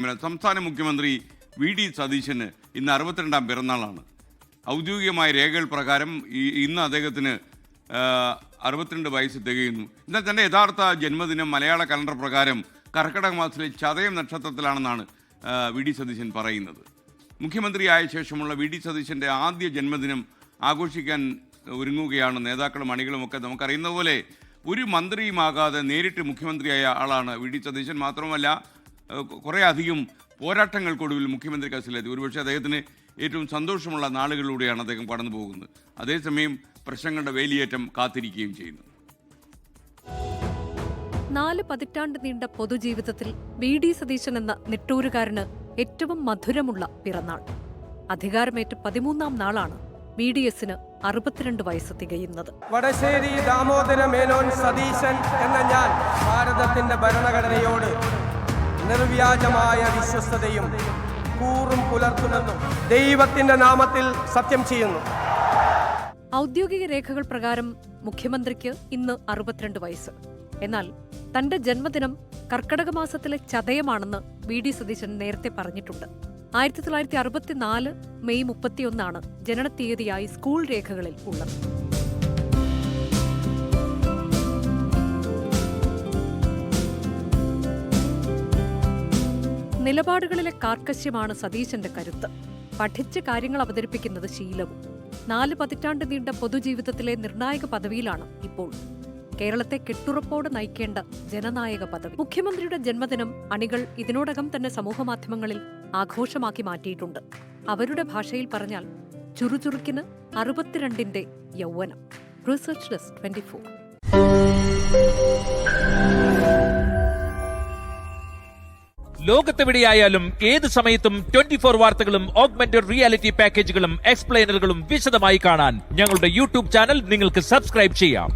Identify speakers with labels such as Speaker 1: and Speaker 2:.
Speaker 1: സംസ്ഥാന മുഖ്യമന്ത്രി V D സതീശന് ഇന്ന് 62ാം പിറന്നാളാണ്. ഔദ്യോഗികമായ രേഖകൾ പ്രകാരം ഇന്ന് അദ്ദേഹത്തിന് 62 വയസ്സ് തികയുന്നു. എന്നാൽ തൻ്റെ യഥാർത്ഥ ജന്മദിനം മലയാള കലണ്ടർ പ്രകാരം കർക്കിടക മാസത്തിലെ ചതയം നക്ഷത്രത്തിലാണെന്നാണ് വി ഡി സതീശൻ പറയുന്നത്. മുഖ്യമന്ത്രിയായ ശേഷമുള്ള വി ഡി സതീശൻ്റെ ആദ്യ ജന്മദിനം ആഘോഷിക്കാൻ ഒരുങ്ങുകയാണ് നേതാക്കളും അണികളുമൊക്കെ. നമുക്കറിയുന്ന പോലെ ഒരു മന്ത്രിയുമാകാതെ നേരിട്ട് മുഖ്യമന്ത്രിയായ ആളാണ് വി ഡി സതീശൻ. മാത്രമല്ല കുറേ അധികം പോരാട്ടങ്ങൾക്കൊടുവിൽ മുഖ്യമന്ത്രി കസത്തിലെത്തി. ഒരുപക്ഷെ അദ്ദേഹത്തിന് ഏറ്റവും സന്തോഷമുള്ള നാളുകളിലൂടെയാണ് അദ്ദേഹം കടന്നു പോകുന്നത്. അതേസമയം പ്രശ്നങ്ങളുടെ വേലിയേറ്റം കാത്തിരിക്കുകയും ചെയ്യുന്നു.
Speaker 2: 4 പതിറ്റാണ്ട് നീണ്ട പൊതുജീവിതത്തിൽ വി ഡി സതീശൻ എന്ന നെട്ടൂരുകാരന് ഏറ്റവും മധുരമുള്ള പിറന്നാൾ. അധികാരമേറ്റ് 13ാം നാളാണ് വി ഡി എസിന് 62 വയസ്സ് തികയുന്നത്.
Speaker 3: വടശ്ശേരി ദാമോദര മേനോൻ സതീശൻ എന്ന ഞാൻ ഭാരതത്തിന്റെ ഭരണഘടനയോട് നിർവ്യാജമായ വിശ്വസ്തതയും കൂറും പുലർത്തുമെന്നും ദൈവത്തിന്റെ നാമത്തിൽ സത്യം ചെയ്യുന്നു.
Speaker 2: ഔദ്യോഗിക രേഖകൾ പ്രകാരം മുഖ്യമന്ത്രിക്ക് ഇന്ന് 62 വയസ്സ്. എന്നാൽ തന്റെ ജന്മദിനം കർക്കടക മാസത്തിലെ ചതയമാണെന്ന് വി ഡി സതീശൻ നേരത്തെ പറഞ്ഞിട്ടുണ്ട്. 1964 മെയ് 31 ജനനത്തീയതിയായി സ്കൂൾ രേഖകളിൽ ഉള്ളത്. നിലപാടുകളിലെ കാർക്കശ്യമാണ് സതീശന്റെ കരുത്ത്. പഠിച്ച് കാര്യങ്ങൾ അവതരിപ്പിക്കുന്നത് ശീലവും. 4 പതിറ്റാണ്ട് നീണ്ട പൊതുജീവിതത്തിലെ നിർണായക പദവിയിലാണ് ഇപ്പോൾ. കേരളത്തെ കെട്ടുറപ്പോടെ നയിക്കേണ്ട ജനനായക പദവി. മുഖ്യമന്ത്രിയുടെ ജന്മദിനം അണികൾ ഇതിനോടകം തന്നെ സമൂഹമാധ്യമങ്ങളിൽ ആഘോഷമാക്കി മാറ്റിയിട്ടുണ്ട്. അവരുടെ ഭാഷയിൽ പറഞ്ഞാൽ ചുറുചുറുക്കിന് 62ന്റെ യൗവനം. Research desk 24.
Speaker 4: ലോകത്തെവിടെയായാലും ഏത് സമയത്തും 24 വാർത്തകളും ഓഗ്മെന്റഡ് റിയാലിറ്റി പാക്കേജുകളും എക്സ്പ്ലെയിനറുകളും വിശദമായി കാണാൻ ഞങ്ങളുടെ യൂട്യൂബ് ചാനൽ നിങ്ങൾക്ക് സബ്സ്ക്രൈബ് ചെയ്യാം.